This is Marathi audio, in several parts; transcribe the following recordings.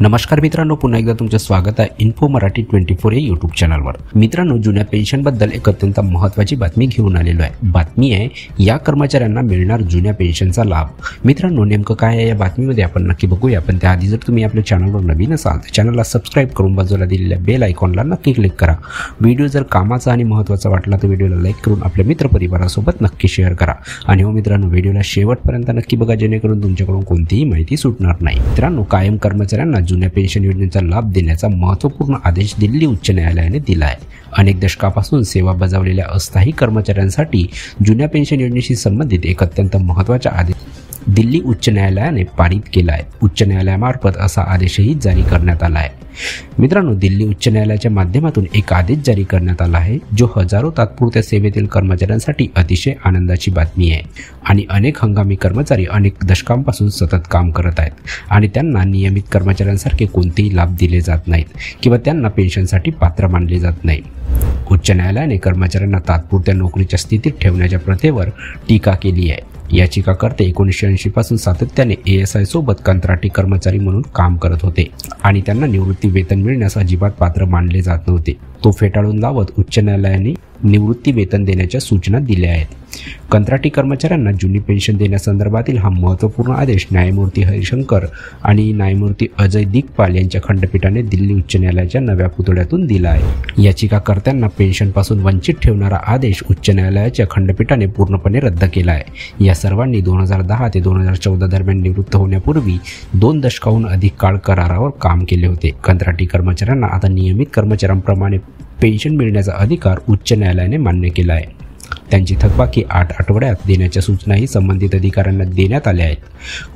नमस्कार मित्रांनो, पुन्हा एकदा तुमचं स्वागत आहे इन्फो मराठी 24 या यूट्यूब चॅनलवर। मित्रांनो, जुन्या पेन्शनबद्दल एक अत्यंत महत्त्वाची बातमी घेऊन आलेलो आहे। बातमी आहे या कर्मचाऱ्यांना मिळणार जुन्या पेन्शनचा लाभ। मित्रांनो, नेमकं काय आहे या बातमीमध्ये आपण नक्की बघूया। पण त्याआधी जर तुम्ही आपल्या चॅनलवर नवीन असाल तर चॅनलला सबस्क्राइब करून बाजूला दिलेल्या बेल आयकॉनला नक्की क्लिक करा। व्हिडिओ जर कामाचा आणि महत्त्वाचा वाटला तर व्हिडिओला लाईक करून आपल्या मित्रपरिवारासोबत नक्की शेअर करा। आणि हो मित्रांनो, व्हिडिओला शेवटपर्यंत नक्की बघा जेणेकरून तुमच्याकडून कोणतीही माहिती सुटणार नाही। मित्रांनो, कायम कर्मचाऱ्यांना जुन्या पेन्शन योजनेचा लाभ देण्याचा महत्त्वपूर्ण आदेश दिल्ली उच्च न्यायालयाने दिला आहे। अनेक दशकापासून सेवा बजावलेल्या अस्थायी कर्मचाऱ्यांसाठी जुन्या पेन्शन योजनेशी संबंधित एक अत्यंत महत्त्वाचा आदेश दिल्ली उच्च न्यायालयाने पारित केला आहे। उच्च न्यायालयामार्फत असा आदेशही जारी करण्यात आला आहे। मित्रांनो, दिल्ली उच्च न्यायालयाच्या माध्यमातून एक आदेश जारी करण्यात आला आहे जो हजारो तात्पुरत्या सेवेतील कर्मचाऱ्यांसाठी अतिशय आनंदाची बातमी आहे। आणि अनेक हंगामी कर्मचारी अनेक दशकांपासून सतत काम करत आहेत आणि त्यांना नियमित कर्मचाऱ्यांसारखे कोणतेही लाभ दिले जात नाहीत किंवा त्यांना पेन्शनसाठी पात्र मानले जात नाही। उच्च न्यायालयाने कर्मचाऱ्यांना तात्पुरत्या नोकरीच्या स्थितीत ठेवण्याच्या प्रथेवर टीका केली आहे। याचिकाकर्ते 1980 पासून सातत्याने ASI सोबत कंत्राटी कर्मचारी म्हणून काम करत होते आणि त्यांना निवृत्ती वेतन मिळण्यास अजिबात पात्र मानले जात नव्हते। तो फेटाळून लावत उच्च न्यायालयाने निवृत्ती वेतन देण्याच्या सूचना दिल्या आहेत। कंत्राटी कर्मचाऱ्यांना जुनी पेन्शन देण्यासंदर्भातील हा महत्त्वपूर्ण आदेश न्यायमूर्ती हरिशंकर आणि न्यायमूर्ती अजय दिग्पाल यांच्या खंडपीठाने दिल्ली उच्च न्यायालयाच्या नव्या पुतळ्यातून दिला आहे। याचिकाकर्त्यांना पेन्शनपासून वंचित ठेवणारा आदेश उच्च न्यायालयाच्या खंडपीठाने पूर्णपणे रद्द केला आहे। या सर्वांनी 2010 ते 2014 दरम्यान निवृत्त होण्यापूर्वी 2 दशकाहून अधिक काळ करारावर काम केले होते। कंत्राटी कर्मचाऱ्यांना आता नियमित कर्मचाऱ्यांप्रमाणे पेन्शन मिळण्याचा अधिकार उच्च न्यायालयाने मान्य केला आहे। त्यांची थकबाकी 8 आठवड्यात देण्याच्या सूचनाही संबंधित अधिकाऱ्यांना देण्यात आल्या आहेत।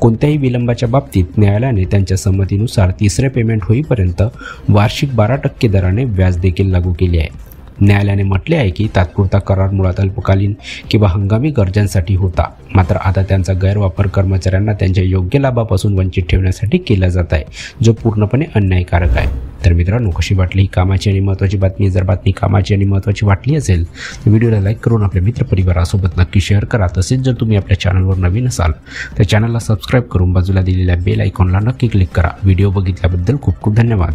कोणत्याही विलंबाच्या बाबतीत न्यायालयाने त्यांच्या संमतीनुसार तिसरे पेमेंट होईपर्यंत वार्षिक 12% दराने व्याज देखील लागू केले आहे। न्यायालयाने म्हटले आहे की तात्पुरता करार मुळात अल्पकालीन किंवा हंगामी गरजांसाठी होता, मात्र आता त्यांचा गैरवापर कर्मचाऱ्यांना त्यांच्या योग्य लाभापासून वंचित ठेवण्यासाठी केला जात आहे, जो पूर्णपणे अन्यायकारक आहे। तर मित्रांनो, कशी वाटली ही कामाची आणि महत्त्वाची बातमी? जर बातमी कामाची आणि महत्त्वाची वाटली असेल तर व्हिडिओला लाईक करून आपल्या मित्रपरिवारासोबत नक्की शेअर करा। तसेच जर तुम्ही आपल्या चॅनलवर नवीन असाल तर चॅनलला सबस्क्राईब करून बाजूला दिलेल्या बेल आयकॉनला नक्की क्लिक करा। व्हिडिओ बघितल्याबद्दल खूप खूप धन्यवाद।